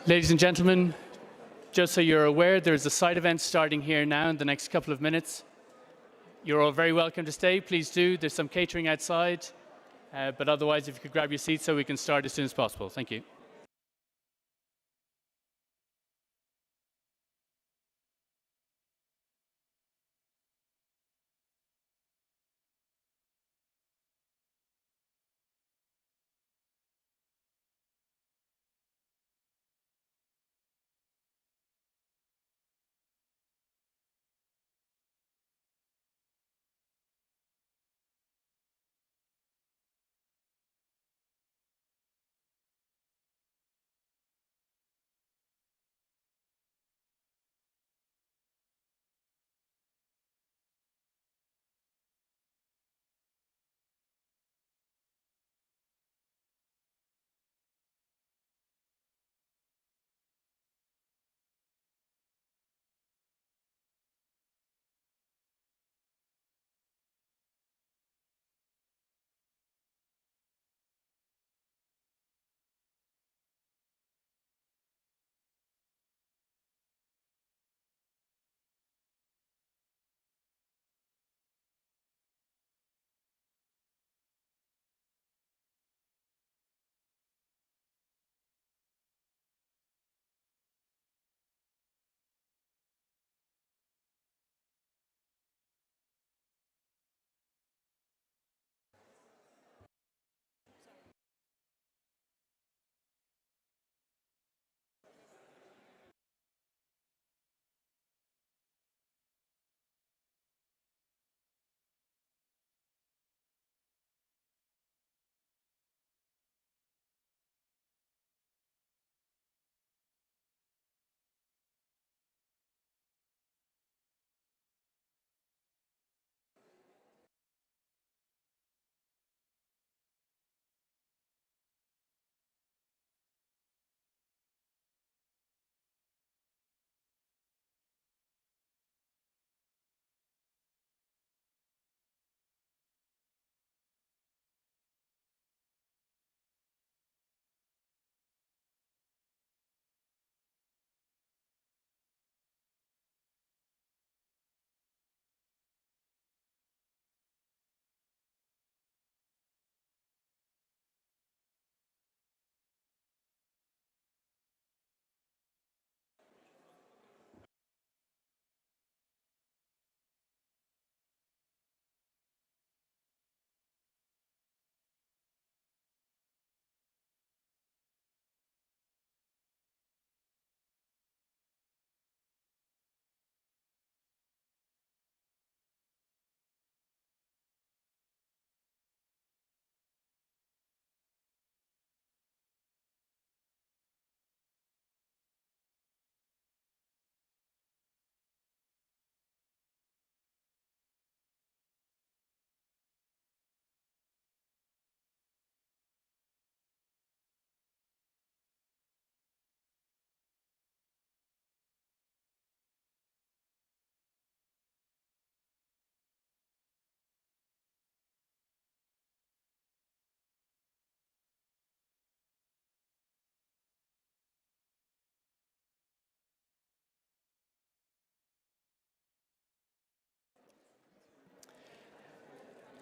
Ladies and gentlemen, just so you're aware, there's a side event starting here now in the next couple of minutes. You're all very welcome to stay. Please do. There's some catering outside. But otherwise, if you could grab your seats so we can start as soon as possible. Thank you.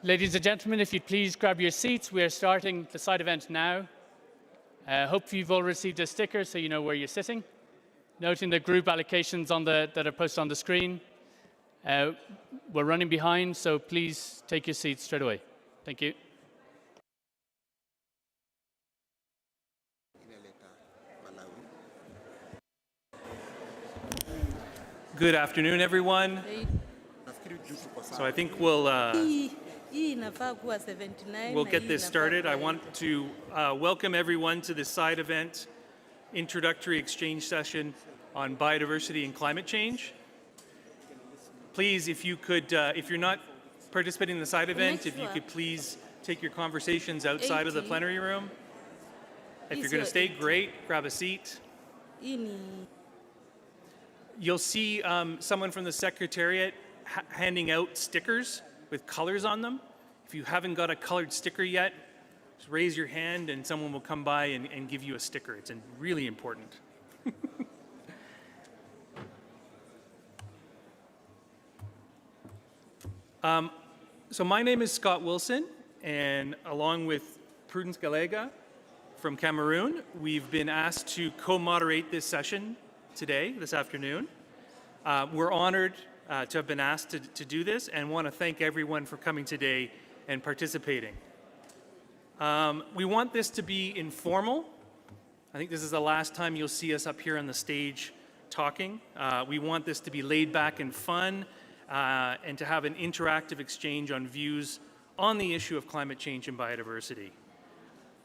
Ladies and gentlemen, if you'd please grab your seats. We are starting the side event now. Hope you've all received a sticker so you know where you're sitting. Noting the group allocations that are posted on the screen. We're running behind, so please take your seats straight away. Thank you. Good afternoon, everyone. So I think we'll get this started. I want to welcome everyone to this side event, Introductory Exchange Session on Biodiversity and Climate Change. Please, if you could, if you're not participating in the side event, if you could please take your conversations outside of the plenary room. If you're going to stay, great, grab a seat. You'll see someone from the Secretariat handing out stickers with colors on them. If you haven't got a colored sticker yet, just raise your hand and someone will come by and give you a sticker. It's really important. So my name is Scott Wilson, and along with Prudence Galega from Cameroon, we've been asked to co-moderate this session today, this afternoon. We're honored to have been asked to do this and want to thank everyone for coming today and participating. We want this to be informal. I think this is the last time you'll see us up here on the stage talking. We want this to be laid back and fun and to have an interactive exchange on views on the issue of climate change and biodiversity.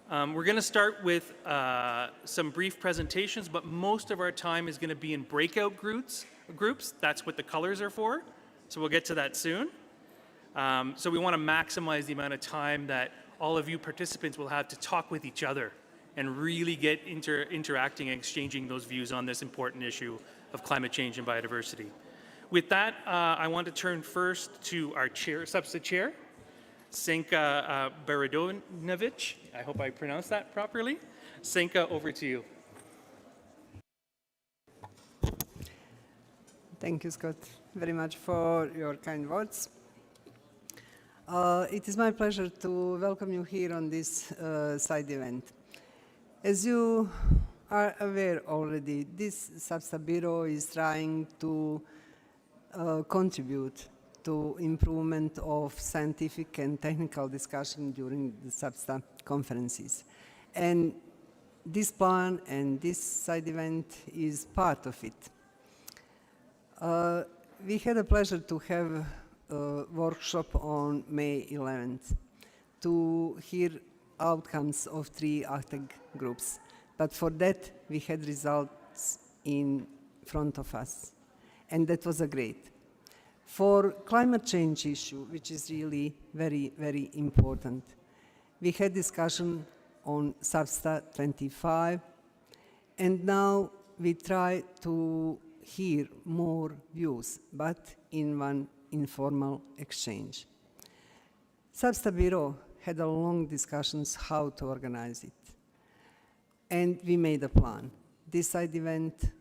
We're going to start with some brief presentations, but most of our time is going to be in breakout groups. That's what the colors are for, so we'll get to that soon. So we want to maximize the amount of time that all of you participants will have to talk with each other and really get interacting and exchanging those views on this important issue of climate change and biodiversity. With that, I want to turn first to our substitute chair, Senka Baradonovich. I hope I pronounced that properly. Senka, over to you. Thank you, Scott, very much for your kind words. It is my pleasure to welcome you here on this side event. As you are aware already, this SBSTTA Bureau is trying to contribute to improvement of scientific and technical discussion during the SBSTTA conferences. And this plan and this side event is part of it. We had a pleasure to have a workshop on May 11th to hear outcomes of 3 acting groups. But for that, we had results in front of us. And that was a great. For climate change issue, which is really very, very important, we had discussion on SBSTTA 25, and now we try to hear more views, but in one informal exchange. SBSTTA Bureau had a long discussions how to organize it, and we made a plan. This side event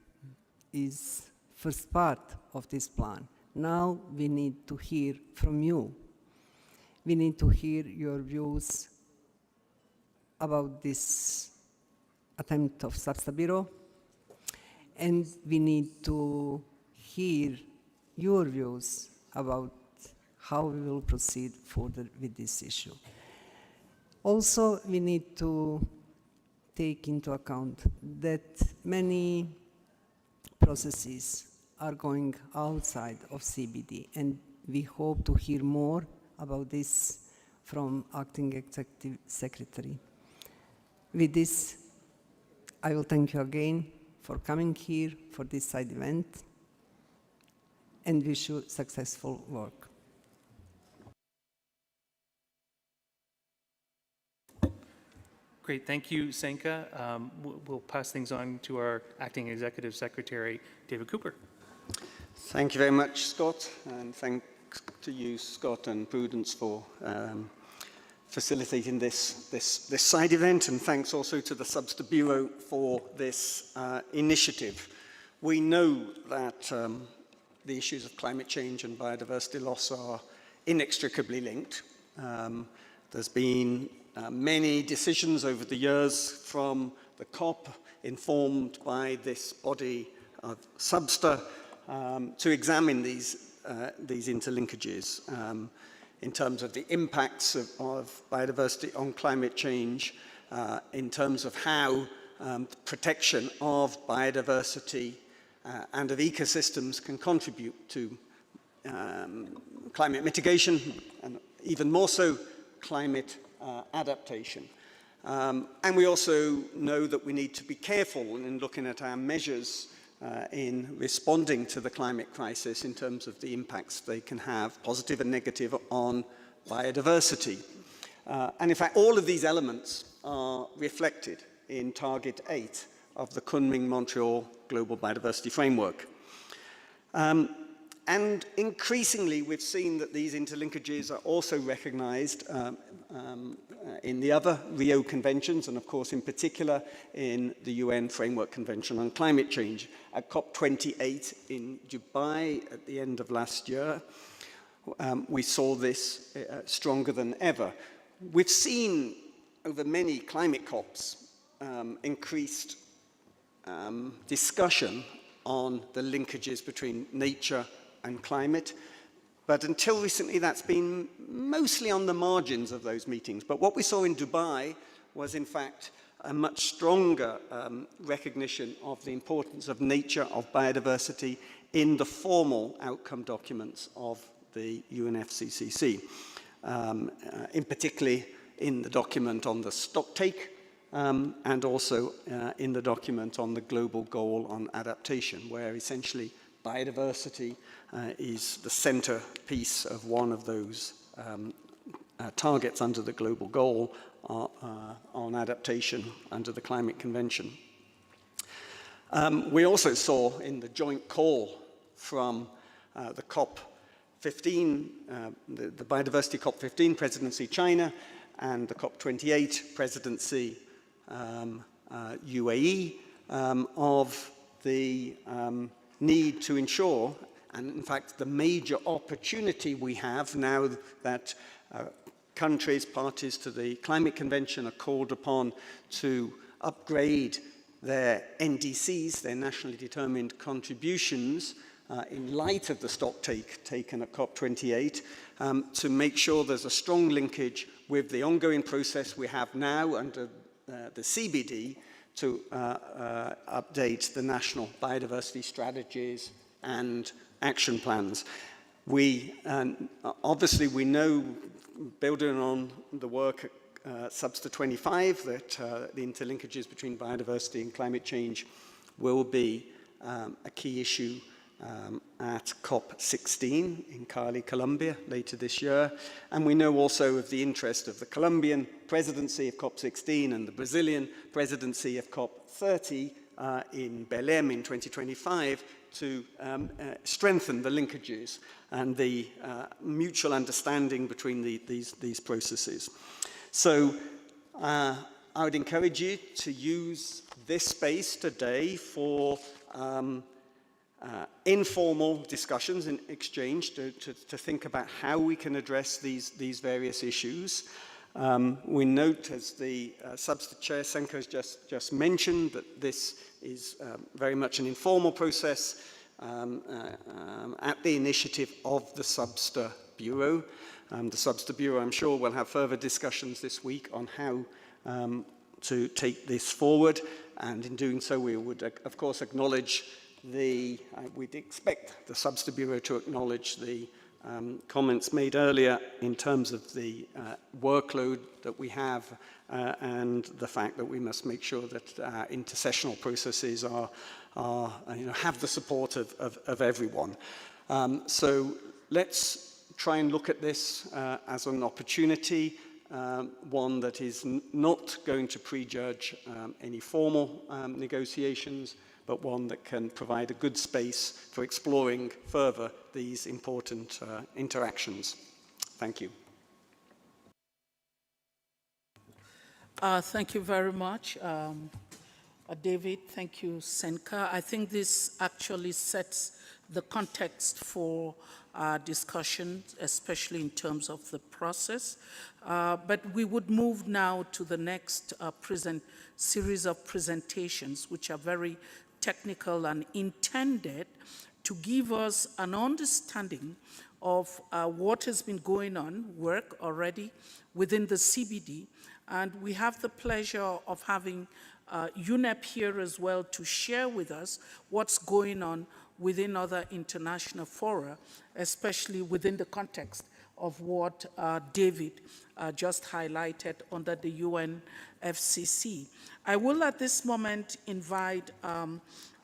is first part of this plan. Now we need to hear from you. We need to hear your views about this attempt of SBSTTA Bureau, and we need to hear your views about how we will proceed further with this issue. Also, we need to take into account that many processes are going outside of CBD, and we hope to hear more about this from Acting Executive Secretary. With this, I will thank you again for coming here for this side event and wish you successful work. Great, thank you, Senka. We'll pass things on to our Acting Executive Secretary, David Cooper. Thank you very much, Scott, and thanks to you, Scott and Prudence, for facilitating this side event, and thanks also to the SBSTTA Bureau for this initiative. We know that the issues of climate change and biodiversity loss are inextricably linked. There's been many decisions over the years from the COP, informed by this body of SBSTTA, to examine these interlinkages in terms of the impacts of biodiversity on climate change, in terms of how protection of biodiversity and of ecosystems can contribute to climate mitigation, and even more so, climate adaptation. And we also know that we need to be careful in looking at our measures in responding to the climate crisis in terms of the impacts they can have, positive and negative, on biodiversity. And in fact, all of these elements are reflected in Target 8 of the Kunming-Montreal Global Biodiversity Framework. And increasingly, we've seen that these interlinkages are also recognized in the other Rio conventions, and of course, in particular, in the UN Framework Convention on Climate Change. At COP28 in Dubai at the end of last year, we saw this stronger than ever. We've seen over many climate COPs increased discussion on the linkages between nature and climate, but until recently that's been mostly on the margins of those meetings. But what we saw in Dubai was in fact a much stronger recognition of the importance of nature, of biodiversity in the formal outcome documents of the UNFCCC, in particularly in the document on the stocktake and also in the document on the global goal on adaptation, where essentially biodiversity is the centerpiece of one of those targets under the global goal on adaptation under the Climate Convention. We also saw in the joint call from the COP15, the Biodiversity COP15 presidency China and the COP28 presidency UAE of the need to ensure, and in fact the major opportunity we have now that countries, parties to the Climate Convention are called upon to upgrade their NDCs, their nationally determined contributions, in light of the stocktake taken at COP28, to make sure there's a strong linkage with the ongoing process we have now under the CBD to update the national biodiversity strategies and action plans. We obviously we know, building on the work at SBSTTA 25, that the interlinkages between biodiversity and climate change will be a key issue at COP16 in Cali, Colombia, later this year. And we know also of the interest of the Colombian presidency of COP16 and the Brazilian presidency of COP30 in Belém in 2025 to strengthen the linkages and the mutual understanding between these processes. So I would encourage you to use this space today for informal discussions and exchange to think about how we can address these various issues. We note, as the SBSTTA Chair Senko has just mentioned, that this is very much an informal process at the initiative of the SBSTTA Bureau. The SBSTTA Bureau, I'm sure, will have further discussions this week on how to take this forward, and in doing so we would, of course, acknowledge we'd expect the SBSTTA Bureau to acknowledge the comments made earlier in terms of the workload that we have and the fact that we must make sure that intersessional processes have the support of everyone. So let's try and look at this as an opportunity, one that is not going to prejudge any formal negotiations, but one that can provide a good space for exploring further these important interactions. Thank you. Thank you very much, David. Thank you, Senka. I think this actually sets the context for our discussion, especially in terms of the process. But we would move now to the next series of presentations, which are very technical and intended to give us an understanding of what has been going on, work already within the CBD. And we have the pleasure of having UNEP here as well to share with us what's going on within other international fora, especially within the context of what David just highlighted under the UNFCCC. I will at this moment invite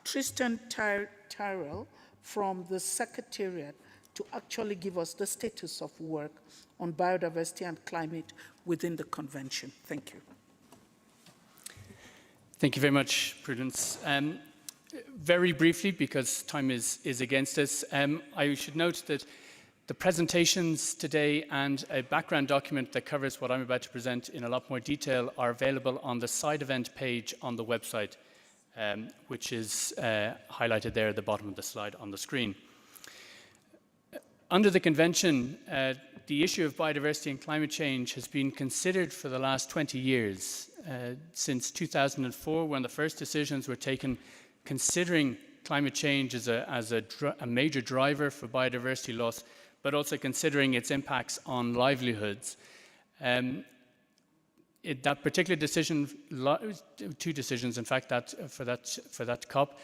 Tristan Tyrell from the Secretariat to actually give us the status of work on biodiversity and climate within the convention. Thank you. Thank you very much, Prudence. Very briefly, because time is against us, I should note that the presentations today and a background document that covers what I'm about to present in a lot more detail are available on the side event page on the website, which is highlighted there at the bottom of the slide on the screen. Under the Convention, the issue of biodiversity and climate change has been considered for the last 20 years, since 2004, when the first decisions were taken considering climate change as a major driver for biodiversity loss, but also considering its impacts on livelihoods. That particular decision, two decisions in fact, for that COP,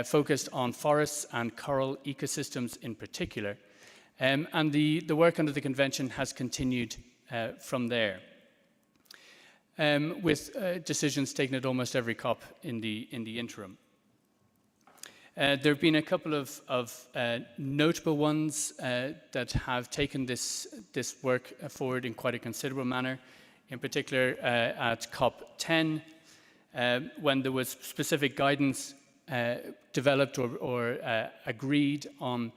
focused on forests and coral ecosystems in particular. And the work under the Convention has continued from there, with decisions taken at almost every COP in the interim. There have been a couple of notable ones that have taken this work forward in quite a considerable manner. In particular, at COP 10, when there was specific guidance developed or agreed on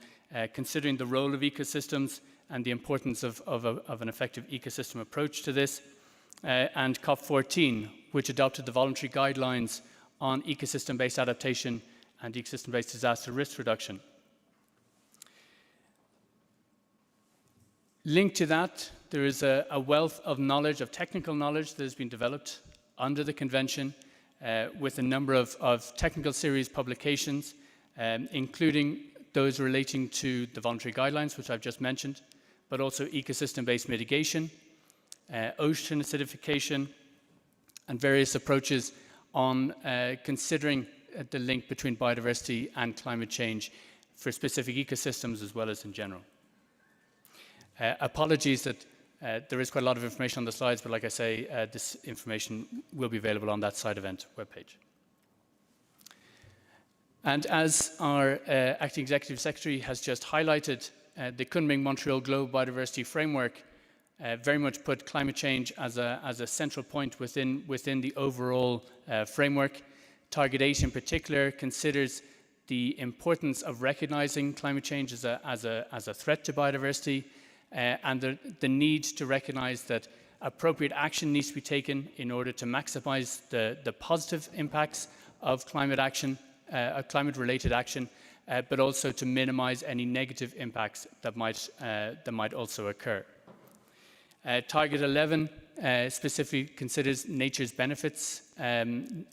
considering the role of ecosystems and the importance of an effective ecosystem approach to this, and COP 14, which adopted the voluntary guidelines on ecosystem-based adaptation and ecosystem-based disaster risk reduction. Linked to that, there is a wealth of knowledge, of technical knowledge that has been developed under the Convention with a number of technical series publications, including those relating to the voluntary guidelines, which I've just mentioned, but also ecosystem-based mitigation, ocean acidification, and various approaches on considering the link between biodiversity and climate change for specific ecosystems as well as in general. Apologies that there is quite a lot of information on the slides, but like I say, this information will be available on that side event webpage. And as our Acting Executive Secretary has just highlighted, the Kunming-Montreal Global Biodiversity Framework very much put climate change as a central point within the overall framework. Target 8 in particular considers the importance of recognizing climate change as a threat to biodiversity, and the need to recognize that appropriate action needs to be taken in order to maximize the positive impacts of climate action, climate-related action, but also to minimize any negative impacts that might also occur. Target 11 specifically considers nature's benefits and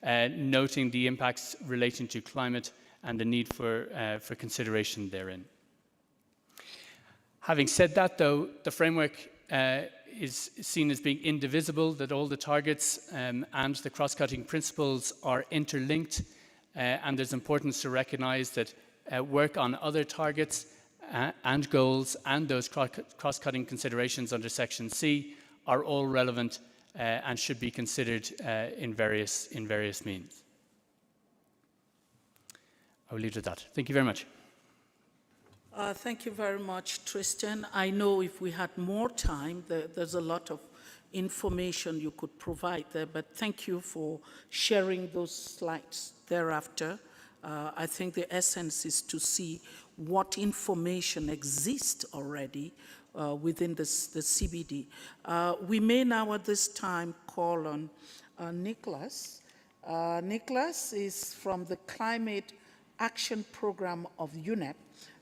noting the impacts relating to climate and the need for consideration therein. Having said that, though, the framework is seen as being indivisible, that all the targets and the cross-cutting principles are interlinked, and there's importance to recognize that work on other targets and goals and those cross-cutting considerations under Section C are all relevant and should be considered in various means. I will leave it at that. Thank you very much. Thank you very much, Tristan. I know if we had more time, there's a lot of information you could provide there, but thank you for sharing those slides thereafter. I think the essence is to see what information exists already within the CBD. We may now at this time call on Nicholas. Nicholas is from the Climate Action Program of UNEP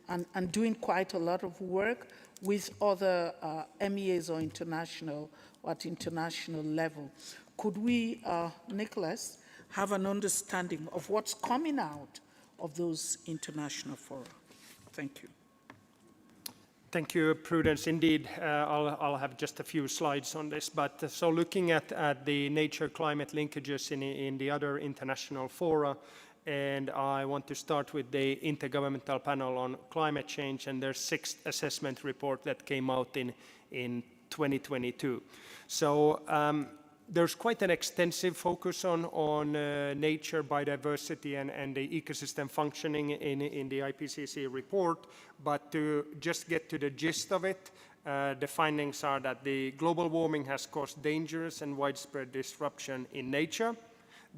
and doing quite a lot of work with other MEAs or at international level. Could we, Nicholas, have an understanding of what's coming out of those international fora? Thank you. Thank you, Prudence. Indeed, I'll have just a few slides on this. But so looking at the nature-climate linkages in the other international fora, and I want to start with the Intergovernmental Panel on Climate Change and their 6th assessment report that came out in 2022. So there's quite an extensive focus on nature, biodiversity, and the ecosystem functioning in the IPCC report. But to just get to the gist of it, the findings are that the global warming has caused dangerous and widespread disruption in nature,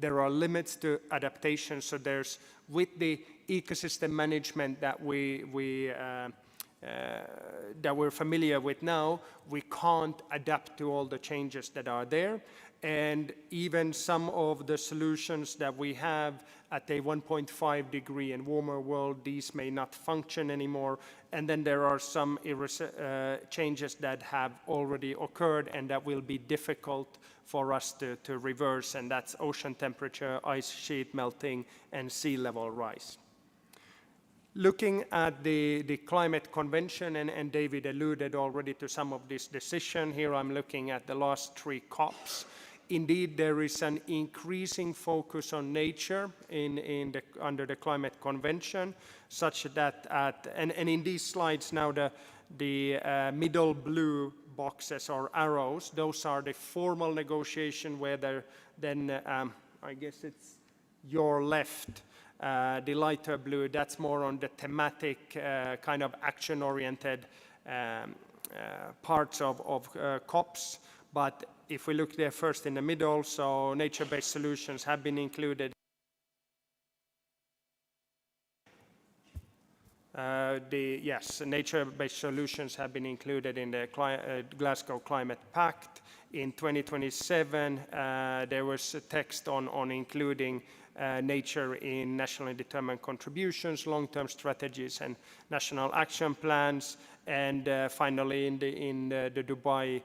There are limits to adaptation, so there's, with the ecosystem management that that we're familiar with now, we can't adapt to all the changes that are there. And even some of the solutions that we have at a 1.5 degree and warmer world, these may not function anymore. And then there are some changes that have already occurred and that will be difficult for us to reverse, and that's ocean temperature, ice sheet melting, and sea level rise. Looking at the climate convention, and David alluded already to some of this decision, here I'm looking at the last 3 COPs. Indeed, there is an increasing focus on nature under the climate convention, such that and in these slides now the middle blue boxes or arrows, those are the formal negotiation where then I guess it's your left. The lighter blue, that's more on the thematic kind of action-oriented parts of COPs. But if we look there first in the middle, so nature-based solutions have been included. Nature-based solutions have been included in the Glasgow Climate Pact. In 2027, there was a text on including nature in nationally determined contributions, long-term strategies, and national action plans. And finally, in the Dubai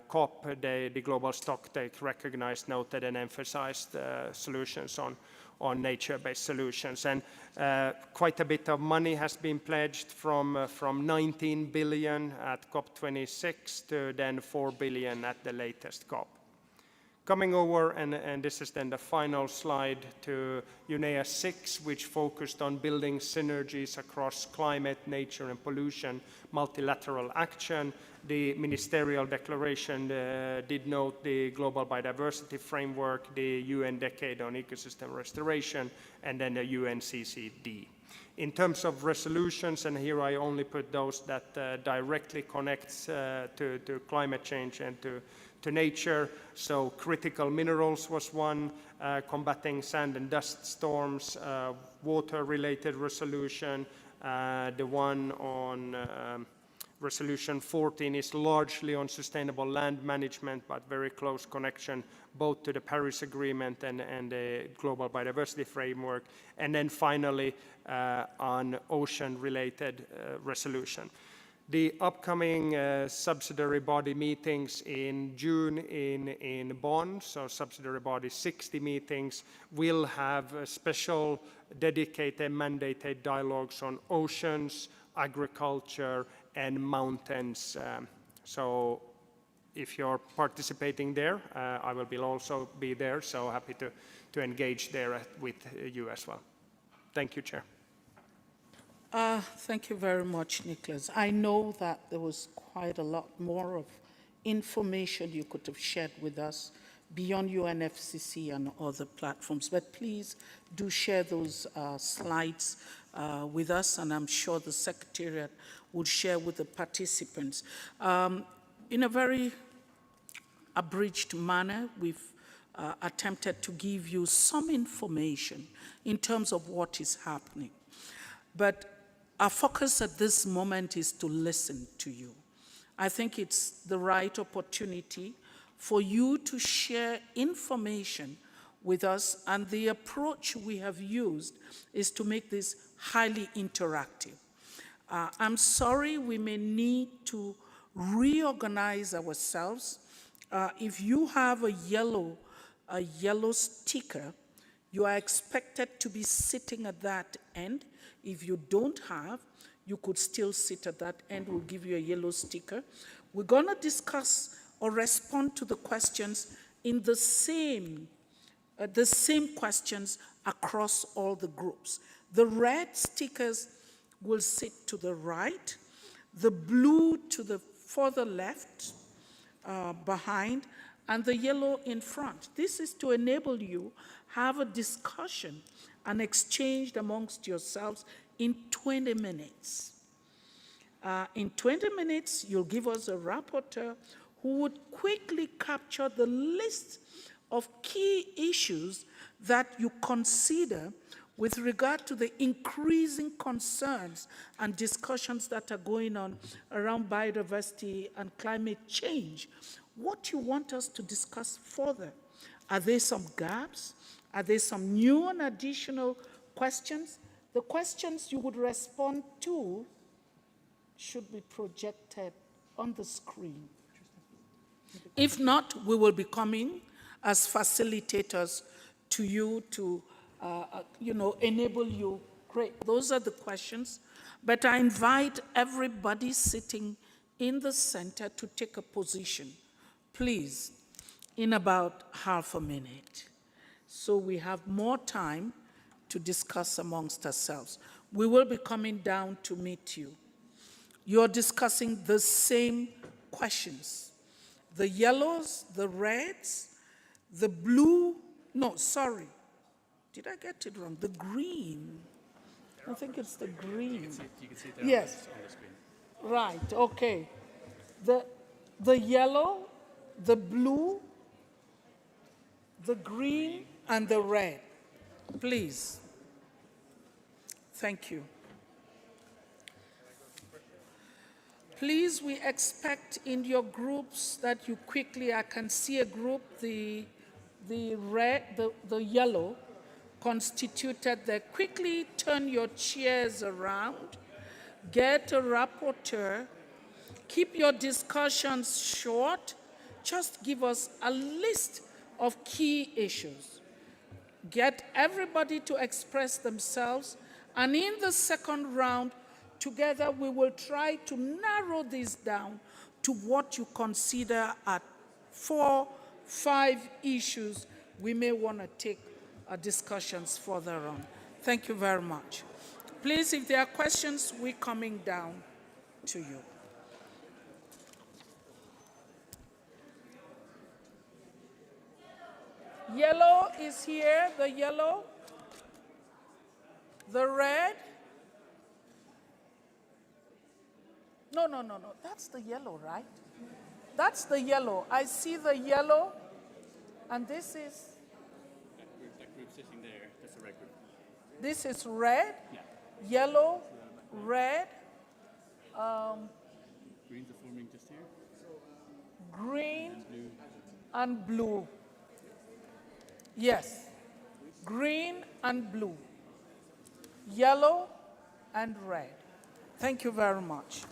COP, the global stocktake recognized, noted, and emphasized solutions on nature-based solutions. And quite a bit of money has been pledged from 19 billion at COP26 to then 4 billion at the latest COP. Coming over, and this is then the final slide, to UNEA 6, which focused on building synergies across climate, nature, and pollution, multilateral action. The ministerial declaration did note the global biodiversity framework, the UN Decade on Ecosystem Restoration, and then the UNCCC. In terms of resolutions, and here I only put those that directly connects to climate change and to nature. So critical minerals was one, combating sand and dust storms, water-related resolution. The one on Resolution 14 is largely on sustainable land management, but very close connection both to the Paris Agreement and the Global Biodiversity Framework. And then finally, on ocean-related resolution. The upcoming subsidiary body meetings in June in Bonn, so subsidiary body 60 meetings, will have special dedicated mandated dialogues on oceans, agriculture, and mountains. So if you're participating there, I will also be there, so happy to engage there with you as well. Thank you, Chair. Thank you very much, Nicholas. I know that there was quite a lot more of information you could have shared with us beyond UNFCCC and other platforms, but please do share those slides with us, and I'm sure the Secretariat would share with the participants. In a very abridged manner, we've attempted to give you some information in terms of what is happening. But our focus at this moment is to listen to you. I think it's the right opportunity for you to share information with us, and the approach we have used is to make this highly interactive. I'm sorry, we may need to reorganize ourselves. If you have a yellow sticker, you are expected to be sitting at that end. If you don't have, you could still sit at that end. We'll give you a yellow sticker. We're going to discuss or respond to the questions in the same questions across all the groups. The red stickers will sit to the right, the blue to the further left, behind, and the yellow in front. This is to enable you have a discussion and exchanged amongst yourselves in 20 minutes. In 20 minutes, you'll give us a rapporteur who would quickly capture the list of key issues that you consider with regard to the increasing concerns and discussions that are going on around biodiversity and climate change. What you want us to discuss further? Are there some gaps? Are there some new and additional questions? The questions you would respond to should be projected on the screen. If not, we will be coming as facilitators to you to enable you. Great, those are the questions. But I invite everybody sitting in the center to take a position, please, in about half a minute. So we have more time to discuss amongst ourselves. We will be coming down to meet you. You're discussing the same questions. The yellows, the reds, the blue, no, sorry. Did I get it wrong? The green. I think it's the green. You can see it there Yes. on the screen. Right, okay. The yellow, the blue, the green, and the red. Please. Thank you. Please, we expect in your groups that you quickly, I can see a group, the yellow constituted there. Quickly turn your chairs around, get a rapporteur, keep your discussions short, just give us a list of key issues. Get everybody to express themselves, and in the second round, together we will try to narrow this down to what you consider are 4, 5 issues we may want to take discussions further on. Thank you very much. Please, if there are questions, we're coming down to you. Yellow is here, the yellow, the red. No, that's the yellow, right? That's the yellow. I see the yellow, and this is? That group sitting there, that's the red group. This is red, Yeah. yellow, red, Greens are forming just here. green, Blue. and blue. Yes, green and blue, yellow and red. Thank you very much.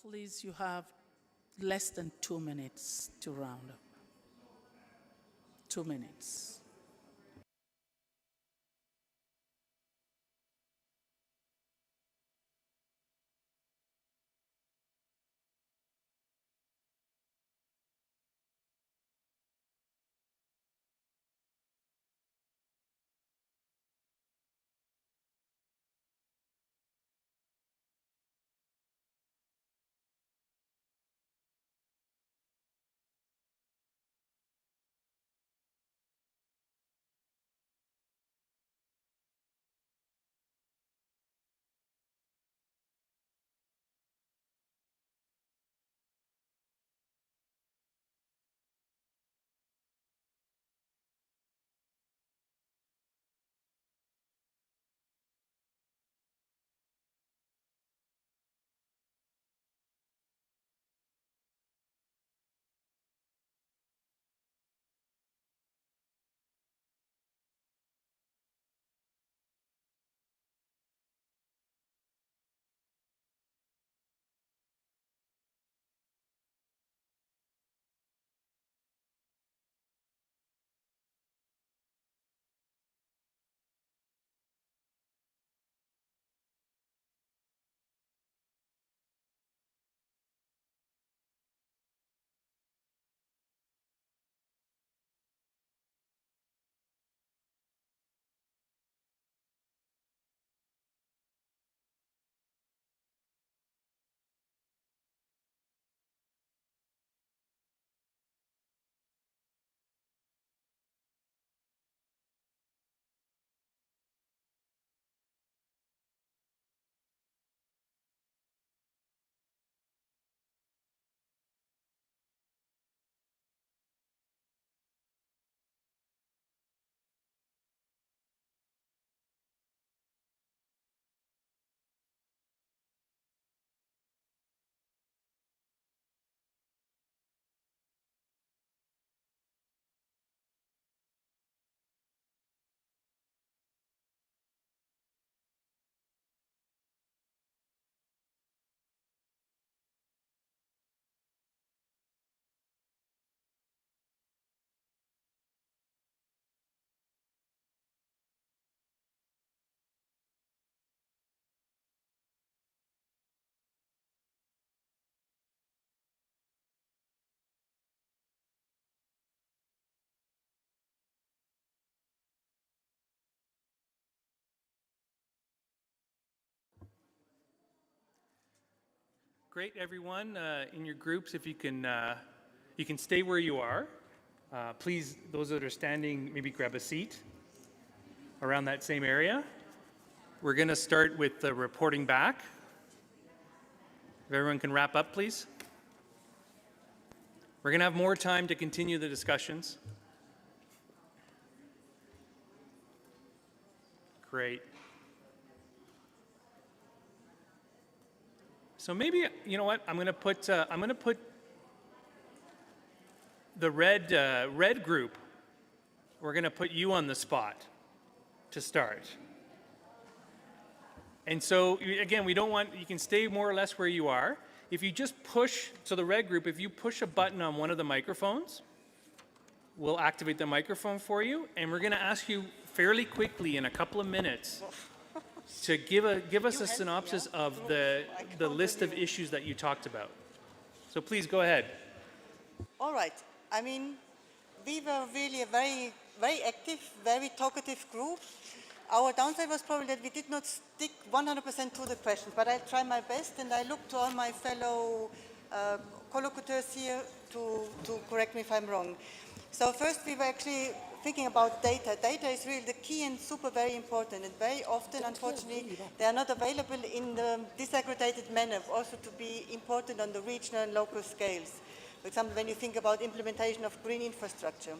Please, you have less than 2 minutes to round up. 2 minutes. Great, everyone. In your groups, if you can stay where you are. Please, those that are standing, maybe grab a seat around that same area. We're going to start with the reporting back. If everyone can wrap up, please. We're going to have more time to continue the discussions. Great. So maybe, you know what, I'm going to put the red group. We're going to put you on the spot to start. And so again, we don't want, you can stay more or less where you are. If you just push, so the red group, if you push a button on one of the microphones, we'll activate the microphone for you, and we're going to ask you fairly quickly in a couple of minutes to give us a synopsis of the list of issues that you talked about. So please go ahead. All right. I mean, we were really a very, very active, very talkative group. Our downside was probably that we did not stick 100% to the questions, but I tried my best, and I looked to all my fellow collocutors here to correct me if I'm wrong. So first, we were actually thinking about data. Data is really the key and super very important, and very often, unfortunately, they are not available in the disaggregated manner, also to be important on the regional and local scales. For example, when you think about implementation of green infrastructure.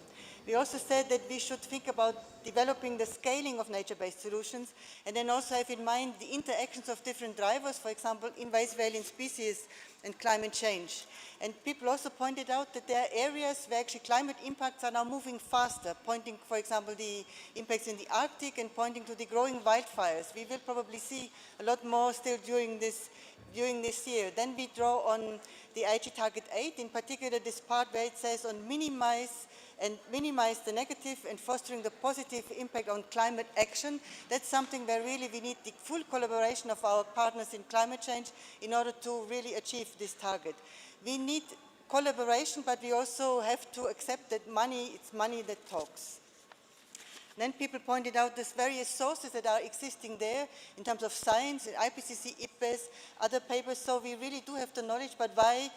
We also said that we should think about developing the scaling of nature-based solutions, and then also have in mind the interactions of different drivers, for example, invasive alien species and climate change. And people also pointed out that there are areas where actually climate impacts are now moving faster, pointing, for example, the impacts in the Arctic and pointing to the growing wildfires. We will probably see a lot more still during this year. Then we draw on the IG Target 8, in particular this part where it says on minimize the negative and fostering the positive impact on climate action. That's something where really we need the full collaboration of our partners in climate change in order to really achieve this target. We need collaboration, but we also have to accept that it's money that talks. Then people pointed out there's various sources that are existing there in terms of science, IPCC, IPBES, other papers, so we really do have the knowledge, but why?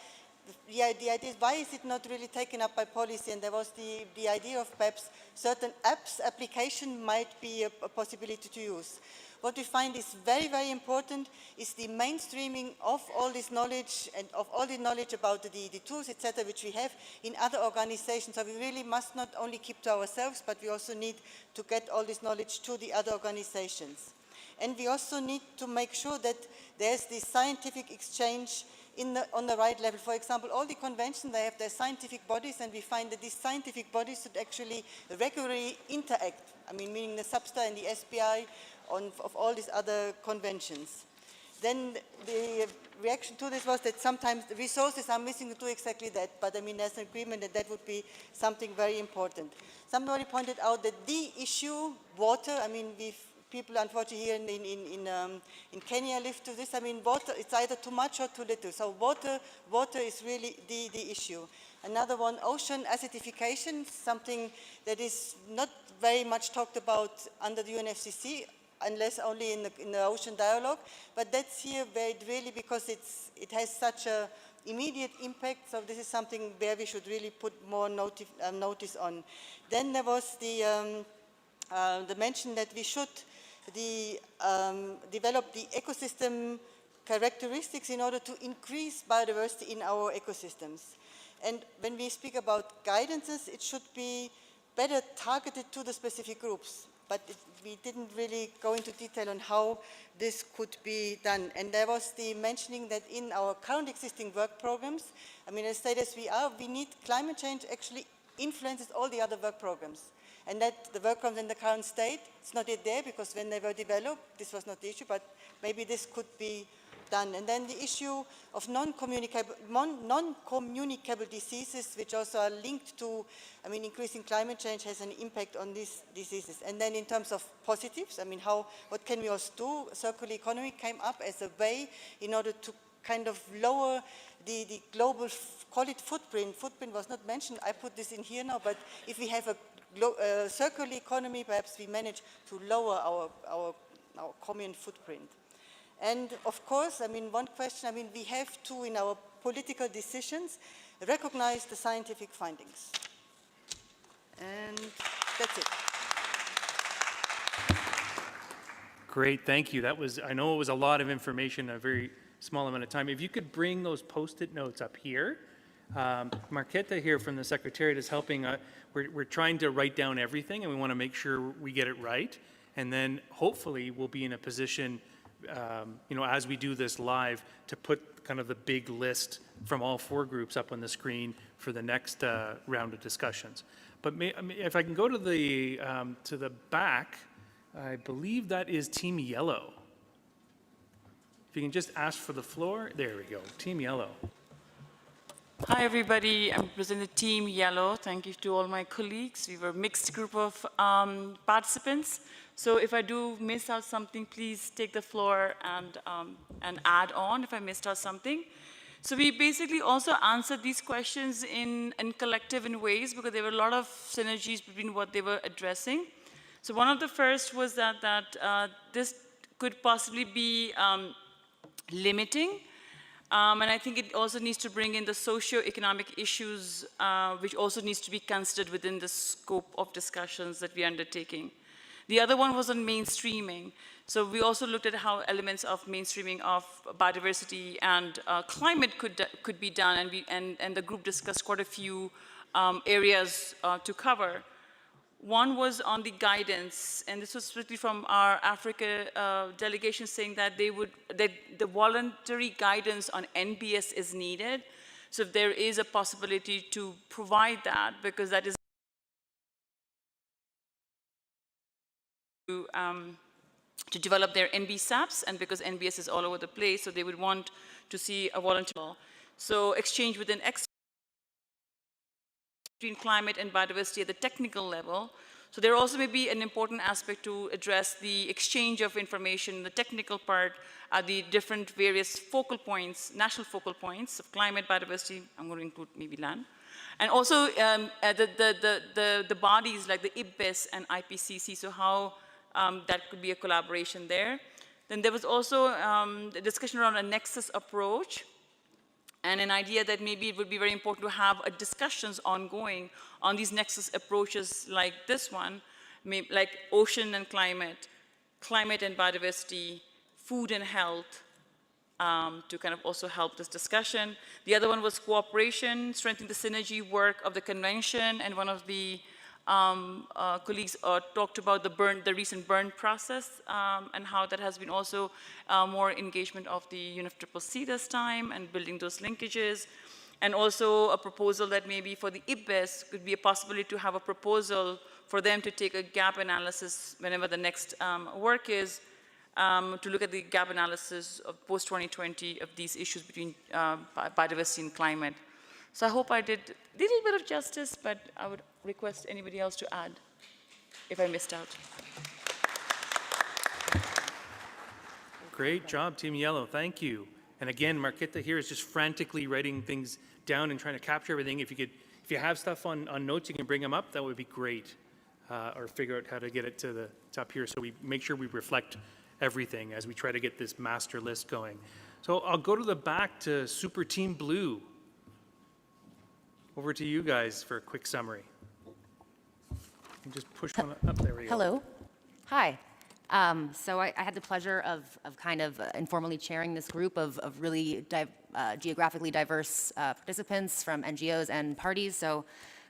The idea is, why is it not really taken up by policy? And there was the idea of perhaps certain application might be a possibility to use. What we find is very, very important is the mainstreaming of all this knowledge and of all the knowledge about the tools, etc., which we have in other organizations. So we really must not only keep to ourselves, but we also need to get all this knowledge to the other organizations. And we also need to make sure that there's this scientific exchange on the right level. For example, all the conventions, they have their scientific bodies, and we find that these scientific bodies should actually regularly interact. I mean, meaning the SBSTTA and the SBI of all these other conventions. Then the reaction to this was that sometimes the resources are missing to do exactly that, but I mean, there's an agreement that that would be something very important. Somebody pointed out that the issue, water, I mean, people unfortunately here in Kenya live to this. I mean, water, it's either too much or too little. So water is really the issue. Another one, ocean acidification, something that is not very much talked about under the UNFCCC, unless only in the ocean dialogue. But that's here where it really, because it has such a immediate impact, so this is something where we should really put more notice on. Then there was the mention that we should develop the ecosystem characteristics in order to increase biodiversity in our ecosystems. And when we speak about guidances, it should be better targeted to the specific groups. But we didn't really go into detail on how this could be done. And there was the mentioning that in our current existing work programs, I mean, as state as we are, we need climate change actually influences all the other work programs. And that the work programs in the current state, it's not yet there because when they were developed, this was not the issue, but maybe this could be done. And then the issue of non-communicable diseases, which also are linked to, I mean, increasing climate change has an impact on these diseases. And then in terms of positives, I mean, what can we also do? Circular economy came up as a way in order to kind of lower the global, call it footprint. Footprint was not mentioned. I put this in here now, but if we have a circular economy, perhaps we manage to lower our common footprint. And of course, I mean, one question, I mean, we have to, in our political decisions, recognize the scientific findings. And that's it. Great, thank you. That was, I know it was a lot of information in a very small amount of time. If you could bring those post-it notes up here. Marquetta here from the Secretariat is helping. We're trying to write down everything, and we want to make sure we get it right. And then hopefully we'll be in a position, you know, as we do this live, to put kind of the big list from all four groups up on the screen for the next round of discussions. But if I can go to the back, I believe that is Team Yellow. If you can just ask for the floor. There we go, Team Yellow. Hi, everybody. I'm representing Team Yellow. Thank you to all my colleagues. We were a mixed group of participants. So if I do miss out something, please take the floor and add on if I missed out something. So we basically also answered these questions in collective in ways because there were a lot of synergies between what they were addressing. So one of the first was that this could possibly be limiting. And I think it also needs to bring in the socio-economic issues, which also needs to be considered within the scope of discussions that we are undertaking. The other one was on mainstreaming. So we also looked at how elements of mainstreaming of biodiversity and climate could be done, and the group discussed quite a few areas to cover. One was on the guidance, and this was strictly from our Africa delegation, saying that that the voluntary guidance on NBS is needed. So if there is a possibility to provide that, because that is to develop their NBSAPs, and because NBS is all over the place, so they would want to see a voluntary. So exchange within between climate and biodiversity at the technical level. So there also may be an important aspect to address the exchange of information, the technical part, the different various focal points, national focal points of climate, biodiversity, I'm going to include maybe land. And also the bodies like the IPBES and IPCC, so how that could be a collaboration there. Then there was also a discussion around a nexus approach, and an idea that maybe it would be very important to have discussions ongoing on these nexus approaches like this one, like ocean and climate, climate and biodiversity, food and health, to kind of also help this discussion. The other one was cooperation, strengthening the synergy work of the convention, and one of the colleagues talked about the recent burn process and how that has been also more engagement of the UNFCCC this time and building those linkages. And also a proposal that maybe for the IPBES could be a possibility to have a proposal for them to take a gap analysis whenever the next work is, to look at the gap analysis of post-2020 of these issues between biodiversity and climate. So I hope I did a little bit of justice, but I would request anybody else to add if I missed out. Great job, Team Yellow. Thank you. And again, Marquita here is just frantically writing things down and trying to capture everything. If you have stuff on notes, you can bring them up. That would be great. Or figure out how to get it to the top here so we make sure we reflect everything as we try to get this master list going. So I'll go to the back to Super Team Blue. Over to you guys for a quick summary. And just push one up there. Hello. Hi. So I had the pleasure of kind of informally chairing this group of really geographically diverse participants from NGOs and parties. So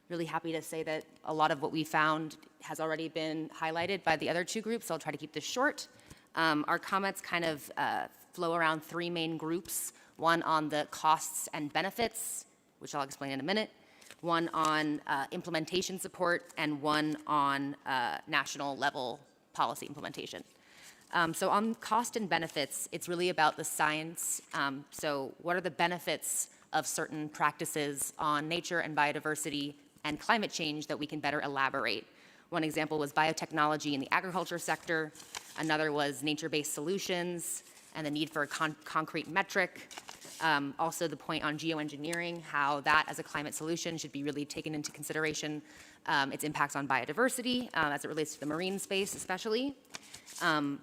really happy to say that a lot of what we found has already been highlighted by the other two groups. So I'll try to keep this short. Our comments kind of flow around three main groups. One on the costs and benefits, which I'll explain in a minute, one on implementation support, and one on national level policy implementation. So on cost and benefits, it's really about the science. So what are the benefits of certain practices on nature and biodiversity and climate change that we can better elaborate? One example was biotechnology in the agriculture sector. Another was nature-based solutions and the need for a concrete metric. Also the point on geoengineering, how that as a climate solution should be really taken into consideration, its impacts on biodiversity as it relates to the marine space especially.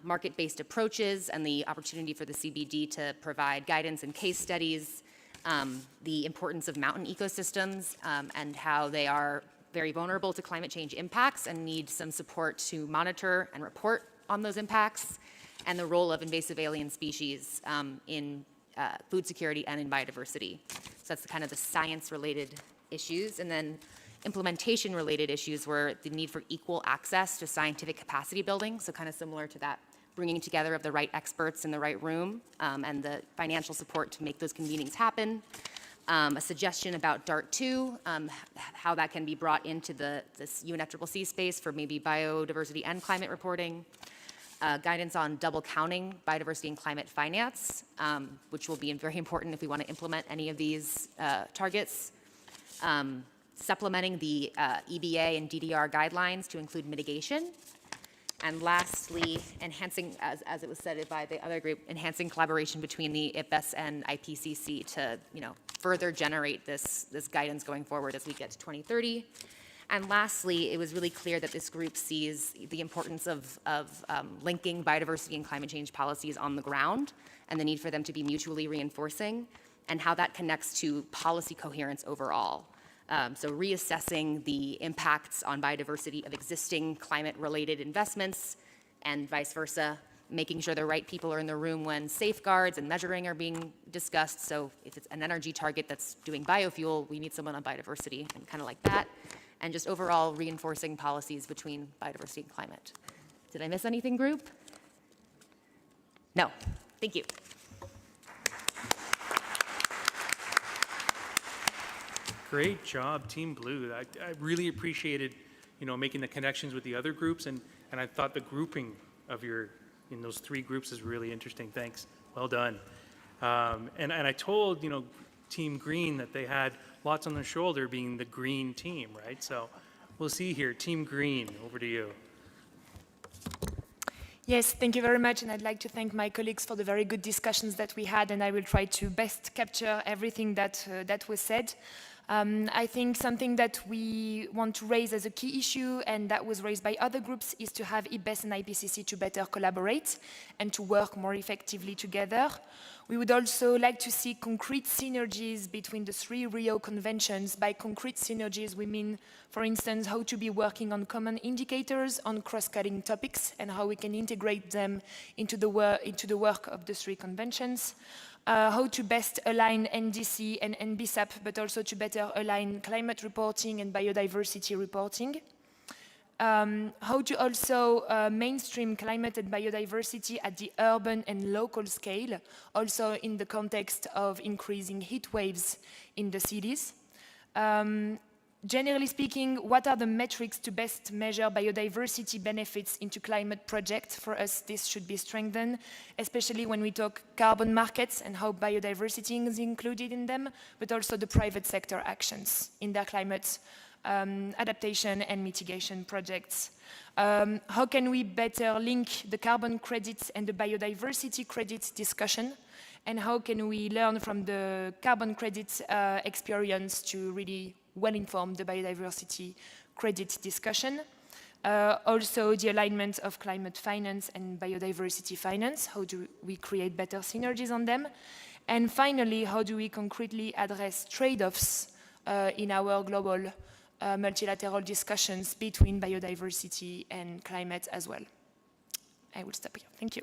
Market-based approaches and the opportunity for the CBD to provide guidance and case studies, the importance of mountain ecosystems and how they are very vulnerable to climate change impacts and need some support to monitor and report on those impacts, and the role of invasive alien species in food security and in biodiversity. So that's kind of the science-related issues. And then implementation-related issues were the need for equal access to scientific capacity building, so kind of similar to that bringing together of the right experts in the right room and the financial support to make those convenings happen. A suggestion about DART2, how that can be brought into this UNFCCC space for maybe biodiversity and climate reporting. Guidance on double counting biodiversity and climate finance, which will be very important if we want to implement any of these targets. Supplementing the EBA and DDR guidelines to include mitigation. And lastly, enhancing, as it was said by the other group, enhancing collaboration between the IPBES and IPCC to further generate this guidance going forward as we get to 2030. And lastly, it was really clear that this group sees the importance of linking biodiversity and climate change policies on the ground and the need for them to be mutually reinforcing and how that connects to policy coherence overall. So reassessing the impacts on biodiversity of existing climate-related investments and vice versa, making sure the right people are in the room when safeguards and measuring are being discussed. So if it's an energy target that's doing biofuel, we need someone on biodiversity and kind of like that. and just overall reinforcing policies between biodiversity and climate. Did I miss anything, group? No. Thank you. Great job, Team Blue. I really appreciated, making the connections with the other groups, and I thought the grouping of in those 3 groups is really interesting. Thanks. Well done. And I told, Team Green that they had lots on their shoulder being the green team, right? So we'll see here. Team Green, over to you. Yes, thank you very much, and I'd like to thank my colleagues for the very good discussions that we had, and I will try to best capture everything that was said. I think something that we want to raise as a key issue, and that was raised by other groups, is to have IPBES and IPCC to better collaborate and to work more effectively together. We would also like to see concrete synergies between the 3 Rio conventions. By concrete synergies, we mean, for instance, how to be working on common indicators on cross-cutting topics and how we can integrate them into the work of the 3 conventions. How to best align NDC and NBSAP, but also to better align climate reporting and biodiversity reporting. How to also mainstream climate and biodiversity at the urban and local scale, also in the context of increasing heat waves in the cities. Generally speaking, what are the metrics to best measure biodiversity benefits into climate projects? For us, this should be strengthened, especially when we talk carbon markets and how biodiversity is included in them, but also the private sector actions in their climate adaptation and mitigation projects. How can we better link the carbon credits and the biodiversity credits discussion? And how can we learn from the carbon credits experience to really well-inform the biodiversity credit discussion? Also, the alignment of climate finance and biodiversity finance. How do we create better synergies on them? And finally, how do we concretely address trade-offs in our global multilateral discussions between biodiversity and climate as well? I will stop here. Thank you.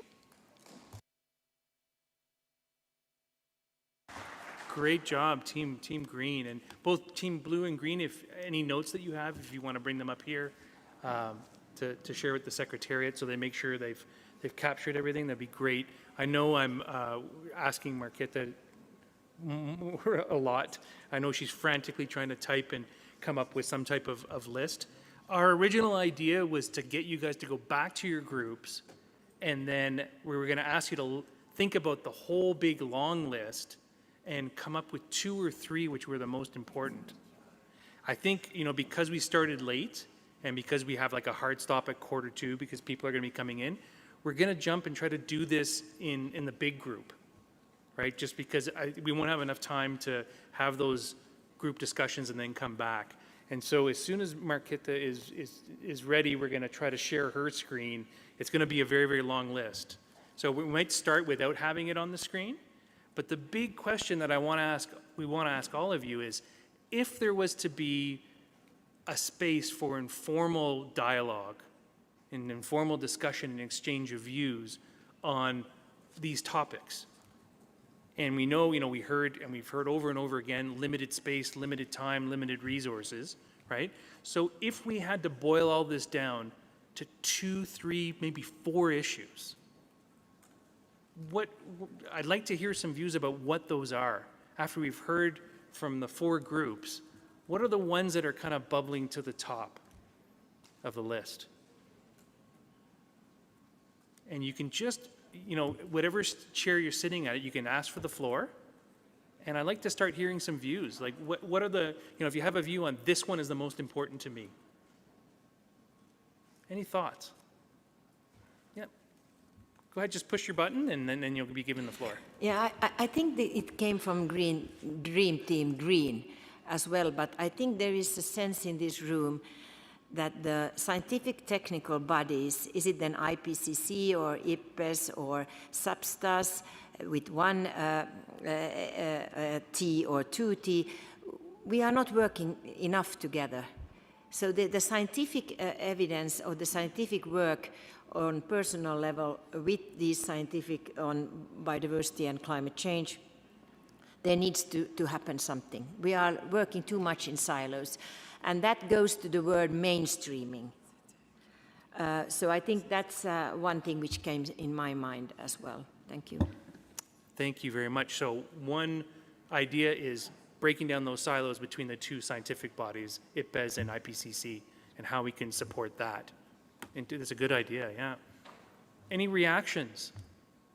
Great job, Team Green, and both Team Blue and Green. If any notes that you have, if you want to bring them up here to share with the Secretariat, so they make sure they've captured everything, that'd be great. I know I'm asking Marquetta a lot. I know she's frantically trying to type and come up with some type of list. Our original idea was to get you guys to go back to your groups, and then we were going to ask you to think about the whole big long list and come up with 2 or 3 which were the most important. I think, because we started late and because we have like a hard stop at 1:45 because people are going to be coming in, we're going to jump and try to do this in the big group, right? Just because we won't have enough time to have those group discussions and then come back. And so as soon as Marquetta is ready, we're going to try to share her screen. It's going to be a very, very long list. So we might start without having it on the screen. But the big question that we want to ask all of you is, if there was to be a space for informal dialogue, an informal discussion and exchange of views on these topics, and we know, we've heard over and over again, limited space, limited time, limited resources, right? So if we had to boil all this down to 2, 3, maybe 4 issues, I'd like to hear some views about what those are. After we've heard from the 4 groups, what are the ones that are kind of bubbling to the top of the list? And you can just, whatever chair you're sitting at, you can ask for the floor. And I'd like to start hearing some views. Like, what are the, if you have a view on this one is the most important to me. Any thoughts? Go ahead, just push your button, and then you'll be given the floor. Yeah, I think it came from Dream Team Green as well, but I think there is a sense in this room that the scientific technical bodies, is it then IPCC or IPBES or SBSTTA with 1 T or 2 T, we are not working enough together. So the scientific evidence or the scientific work on personal level with these scientific on biodiversity and climate change there needs to happen something. We are working too much in silos, and that goes to the word mainstreaming. So I think that's one thing which came in my mind as well. Thank you. Thank you very much. So one idea is breaking down those silos between the two scientific bodies, IPBES and IPCC, and how we can support that. And that's a good idea, yeah. Any reactions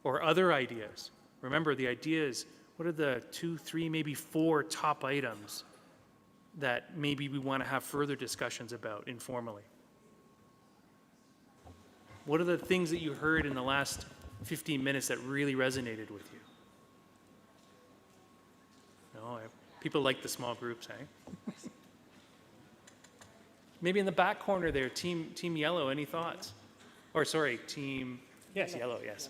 or other ideas? Remember, the idea is, what are the 2, 3, maybe 4 top items that maybe we want to have further discussions about informally? What are the things that you heard in the last 15 minutes that really resonated with you? No, people like the small groups, eh? Maybe in the back corner there, team yellow, any thoughts? Or sorry, team, yes, yellow, yes.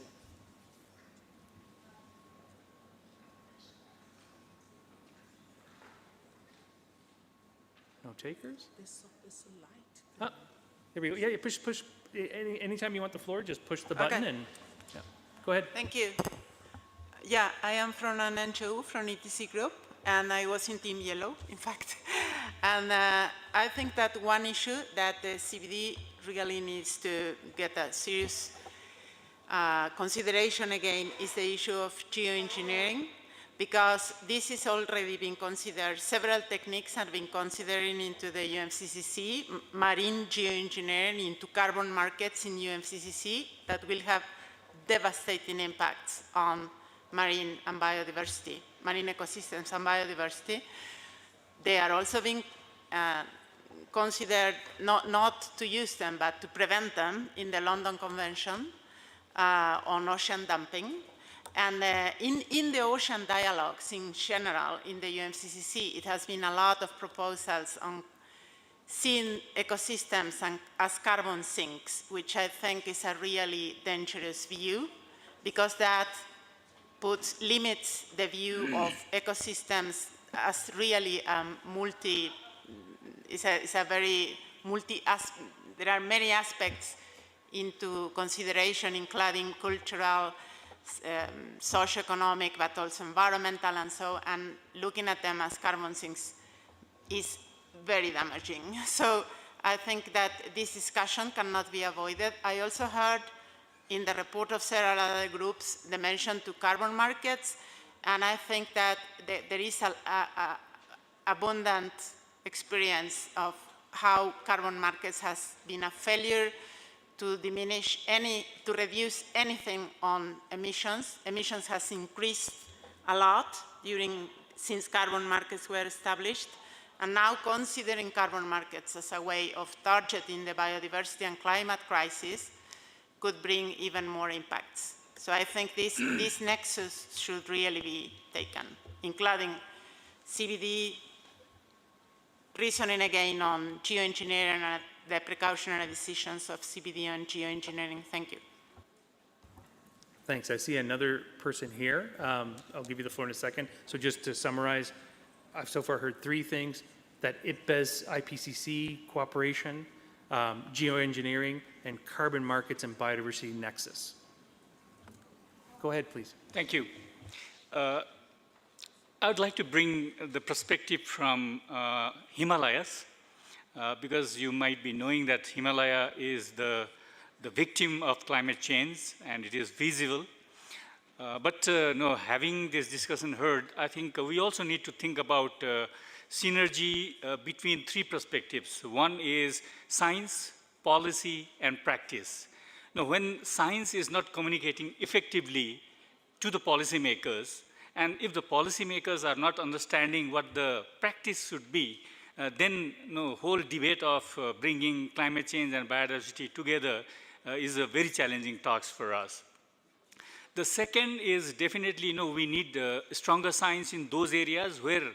No takers? There's a light. Ah, there we go. Yeah, push. Anytime you want the floor, just push the button and yeah. Go ahead. Thank you. Yeah, I am from an NGO, from ETC Group, and I was in Team Yellow, in fact. And I think that one issue that the CBD really needs to get a serious consideration again is the issue of geoengineering, because this is already being considered. Several techniques have been considered into the UNFCCC, marine geoengineering into carbon markets in UNFCCC that will have devastating impacts on marine and biodiversity, marine ecosystems and biodiversity. They are also being considered not to use them, but to prevent them in the London Convention on ocean dumping. And in the ocean dialogues in general in the UNFCCC, it has been a lot of proposals on seeing ecosystems as carbon sinks, which I think is a really dangerous view, because that limits the view of ecosystems as really there are many aspects into consideration, including cultural, socio-economic, but also environmental, and looking at them as carbon sinks is very damaging. So I think that this discussion cannot be avoided. I also heard in the report of several other groups the mention to carbon markets, and I think that there is abundant experience of how carbon markets has been a failure to reduce anything on emissions. Emissions has increased a lot since carbon markets were established, and now considering carbon markets as a way of targeting the biodiversity and climate crisis could bring even more impacts. So I think this nexus should really be taken, including CBD, reasoning again on geoengineering and the precautionary decisions of CBD and geoengineering. Thank you. Thanks. I see another person here. I'll give you the floor in a second. So just to summarize, I've so far heard 3 things: that IPBES, IPCC cooperation, geoengineering, and carbon markets and biodiversity nexus. Go ahead, please. Thank you. I would like to bring the perspective from Himalayas, because you might be knowing that Himalaya is the victim of climate change, and it is visible. Having this discussion heard, I think we also need to think about synergy between 3 perspectives. One is science, policy, and practice. Now, when science is not communicating effectively to the policymakers, and if the policymakers are not understanding what the practice should be, then whole debate of bringing climate change and biodiversity together is a very challenging task for us. The second is definitely we need stronger science in those areas where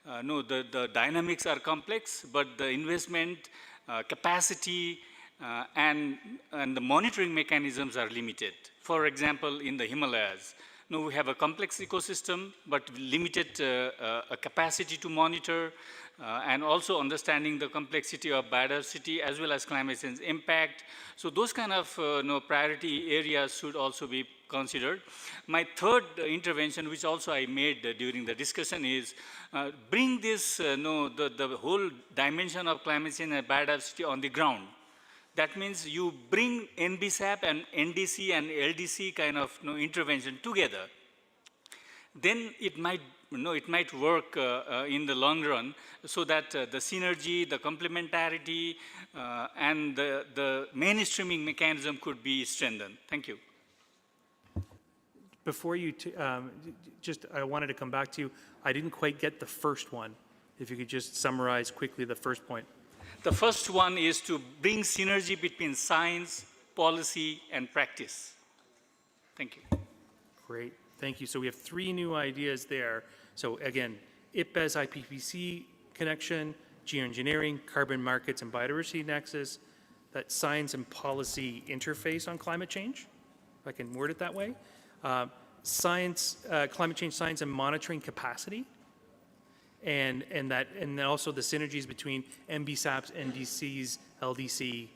the dynamics are complex, but the investment, capacity, and the monitoring mechanisms are limited. For example, in the Himalayas, we have a complex ecosystem, but limited capacity to monitor, and also understanding the complexity of biodiversity as well as climate change impact. So those kind of priority areas should also be considered. My third intervention, which also I made during the discussion, is bring this, the whole dimension of climate change and biodiversity on the ground. That means you bring NBSAP and NDC and LDC kind of intervention together. Then it might work in the long run, so that the synergy, the complementarity, and the mainstreaming mechanism could be strengthened. Thank you. Before you, I wanted to come back to you. I didn't quite get the first one. If you could just summarize quickly the first point. The first one is to bring synergy between science, policy, and practice. Thank you. Great, thank you. So we have 3 new ideas there. So again, IPBES IPPC connection, geoengineering, carbon markets, and biodiversity nexus, that science and policy interface on climate change, if I can word it that way. Climate change science and monitoring capacity, and then also the synergies between NBSAPs, NDCs, LDC,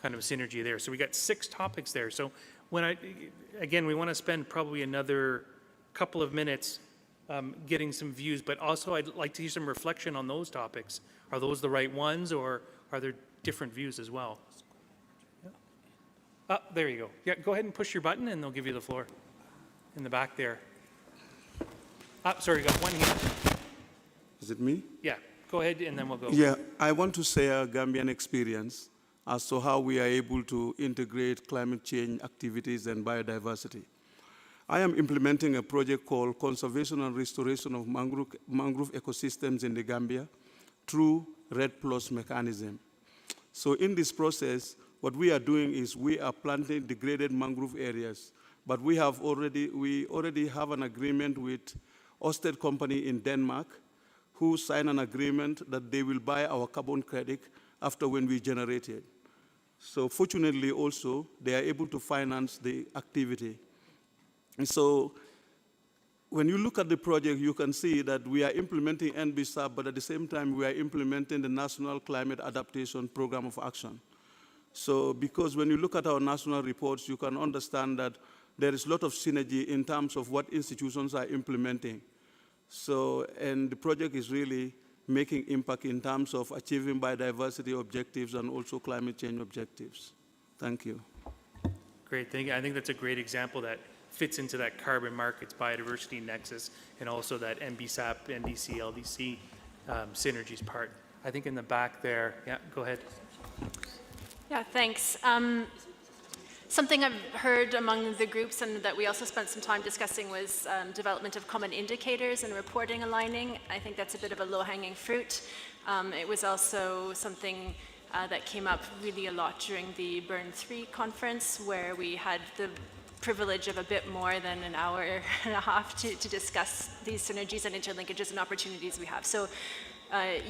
kind of a synergy there. So we got 6 topics there. So again, we want to spend probably another couple of minutes getting some views, but also I'd like to hear some reflection on those topics. Are those the right ones, or are there different views as well? Yeah. There you go. Yeah, go ahead and push your button and they'll give you the floor. In the back there. Sorry, got one here. Is it me? Yeah, go ahead and then we'll go. Yeah, I want to share a Gambian experience as to how we are able to integrate climate change activities and biodiversity. I am implementing a project called Conservation and Restoration of Mangrove Ecosystems in the Gambia through RED+ mechanism. So in this process, what we are doing is we are planting degraded mangrove areas, but we already have an agreement with Ørsted company in Denmark, who signed an agreement that they will buy our carbon credit after when we generate it. So fortunately also, they are able to finance the activity. And so when you look at the project, you can see that we are implementing NBSAP, but at the same time, we are implementing the National Climate Adaptation Program of Action. So because when you look at our national reports, you can understand that there is a lot of synergy in terms of what institutions are implementing. So, and the project is really making impact in terms of achieving biodiversity objectives and also climate change objectives. Thank you. Great, thank you. I think that's a great example that fits into that carbon markets biodiversity nexus and also that NBSAP, NDC, LDC synergies part. I think in the back there, yeah, go ahead. Yeah, thanks. Something I've heard among the groups and that we also spent some time discussing was development of common indicators and reporting aligning. I think that's a bit of a low-hanging fruit. It was also something that came up really a lot during the Burn 3 conference, where we had the privilege of a bit more than an hour and a half to discuss these synergies and interlinkages and opportunities we have. So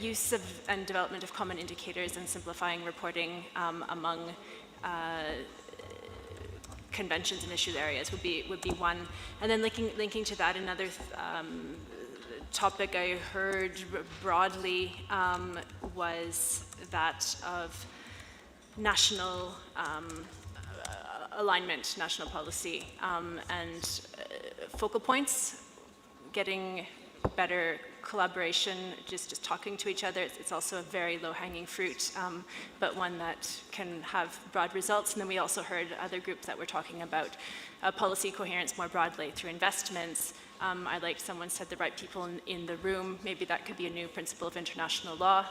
use of and development of common indicators and simplifying reporting among conventions and issue areas would be one. And then linking to that, another topic I heard broadly was that of national alignment, national policy, and focal points, getting better collaboration, just talking to each other. It's also a very low-hanging fruit, but one that can have broad results. And then we also heard other groups that were talking about policy coherence more broadly through investments. I liked someone said the right people in the room. Maybe that could be a new principle of international law,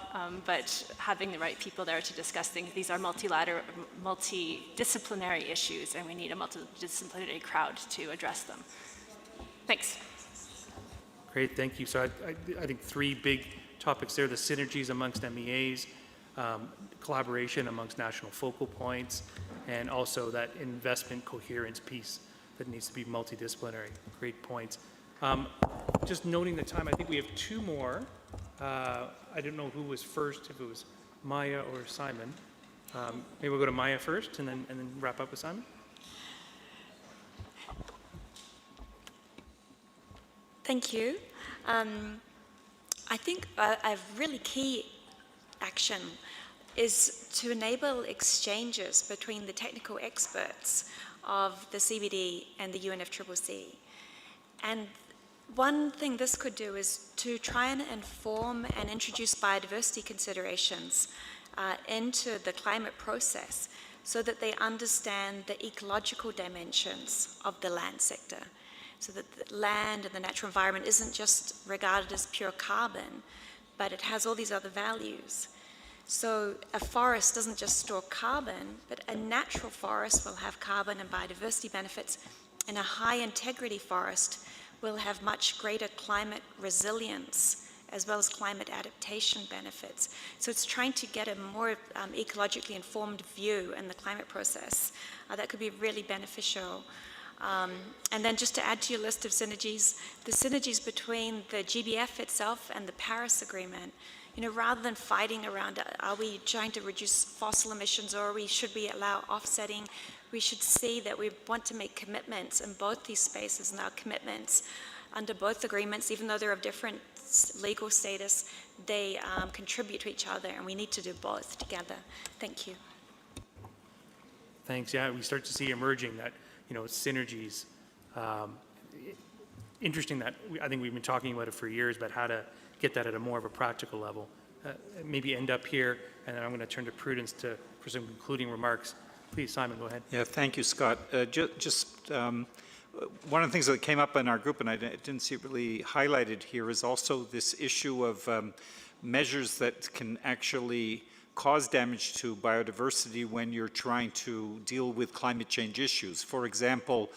but having the right people there to discuss things. These are multidisciplinary issues, and we need a multidisciplinary crowd to address them. Thanks. Great, thank you. So I think 3 big topics there: the synergies amongst MEAs, collaboration amongst national focal points, and also that investment coherence piece that needs to be multidisciplinary. Great points. Just noting the time, I think we have 2 more. I don't know who was first, if it was Maya or Simon. Maybe we'll go to Maya first and then wrap up with Simon. Thank you. I think a really key action is to enable exchanges between the technical experts of the CBD and the UNFCCC. And one thing this could do is to try and inform and introduce biodiversity considerations into the climate process so that they understand the ecological dimensions of the land sector, so that the land and the natural environment isn't just regarded as pure carbon, but it has all these other values. So a forest doesn't just store carbon, but a natural forest will have carbon and biodiversity benefits, and a high integrity forest will have much greater climate resilience as well as climate adaptation benefits. So it's trying to get a more ecologically informed view in the climate process. That could be really beneficial. And then just to add to your list of synergies, the synergies between the GBF itself and the Paris Agreement, rather than fighting around, are we trying to reduce fossil emissions or should we allow offsetting, we should see that we want to make commitments in both these spaces, and our commitments under both agreements, even though they're of different legal status, they contribute to each other, and we need to do both together. Thank you. Thanks. Yeah, we start to see emerging that, synergies. Interesting that I think we've been talking about it for years, but how to get that at a more of a practical level. Maybe end up here, and then I'm going to turn to Prudence for some concluding remarks. Please, Simon, go ahead. Yeah, thank you, Scott. One of the things that came up in our group, and I didn't see it really highlighted here, is also this issue of measures that can actually cause damage to biodiversity when you're trying to deal with climate change issues. For example,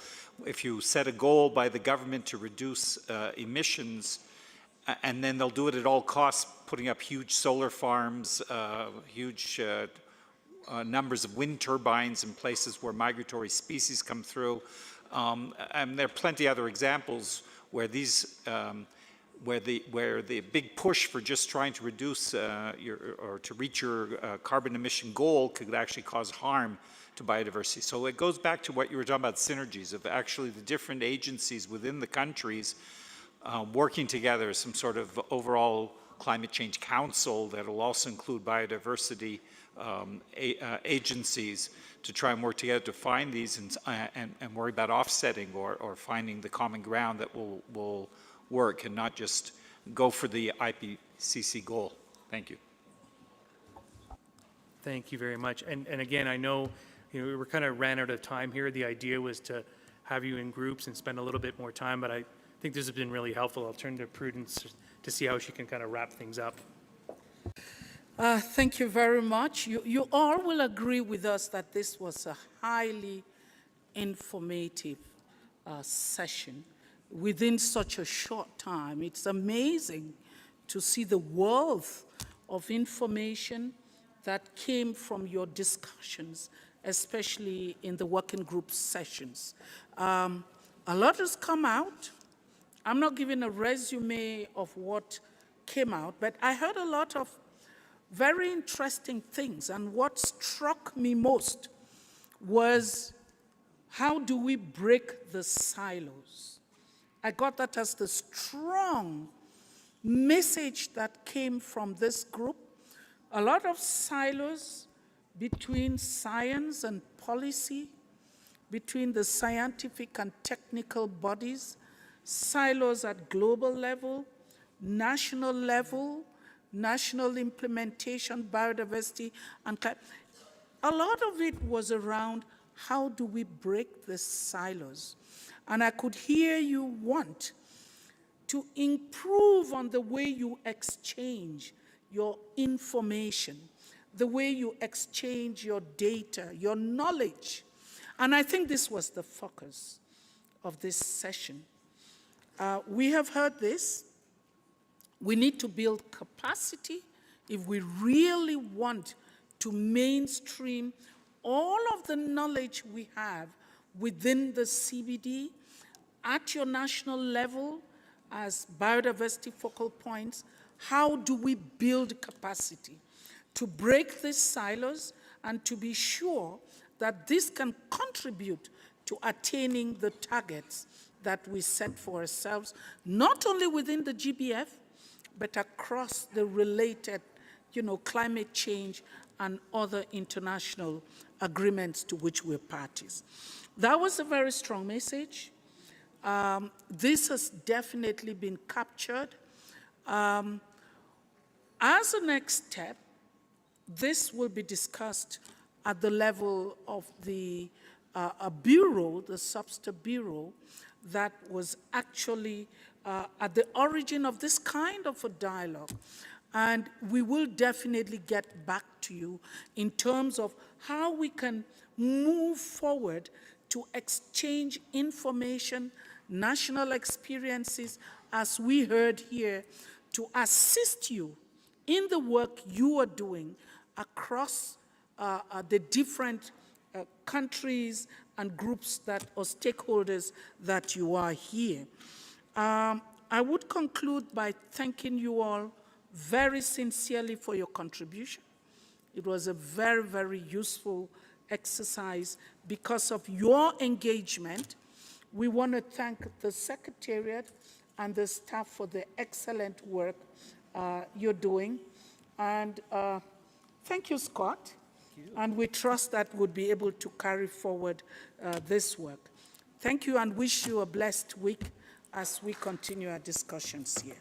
if you set a goal by the government to reduce emissions, and then they'll do it at all costs, putting up huge solar farms, huge numbers of wind turbines in places where migratory species come through. And there are plenty other examples where these, where the big push for just trying to reduce or to reach your carbon emission goal could actually cause harm to biodiversity. So it goes back to what you were talking about, synergies of actually the different agencies within the countries working together, some sort of overall climate change council that will also include biodiversity agencies to try and work together to find these and worry about offsetting or finding the common ground that will work and not just go for the IPCC goal. Thank you. Thank you very much. And again, I know we kind of ran out of time here. The idea was to have you in groups and spend a little bit more time, but I think this has been really helpful. I'll turn to Prudence to see how she can kind of wrap things up. Thank you very much. You all will agree with us that this was a highly informative session within such a short time. It's amazing to see the wealth of information that came from your discussions, especially in the working group sessions. A lot has come out. I'm not giving a resume of what came out, but I heard a lot of very interesting things, and what struck me most was how do we break the silos? I got that as the strong message that came from this group. A lot of silos between science and policy, between the scientific and technical bodies, silos at global level, national implementation, biodiversity, and climate. A lot of it was around how do we break the silos. And I could hear you want to improve on the way you exchange your information, the way you exchange your data, your knowledge. And I think this was the focus of this session. We have heard this. We need to build capacity if we really want to mainstream all of the knowledge we have within the CBD at your national level as biodiversity focal points. How do we build capacity to break these silos and to be sure that this can contribute to attaining the targets that we set for ourselves, not only within the GBF, but across the related, climate change and other international agreements to which we're parties. That was a very strong message. This has definitely been captured. As a next step, this will be discussed at the level of the bureau, the SBSTTA Bureau, that was actually at the origin of this kind of a dialogue. And we will definitely get back to you in terms of how we can move forward to exchange information, national experiences, as we heard here, to assist you in the work you are doing across the different countries and groups or stakeholders that you are here. I would conclude by thanking you all very sincerely for your contribution. It was a very, very useful exercise because of your engagement. We want to thank the Secretariat and the staff for the excellent work you're doing. And thank you, Scott. And we trust that we'll be able to carry forward this work. Thank you and wish you a blessed week as we continue our discussions here.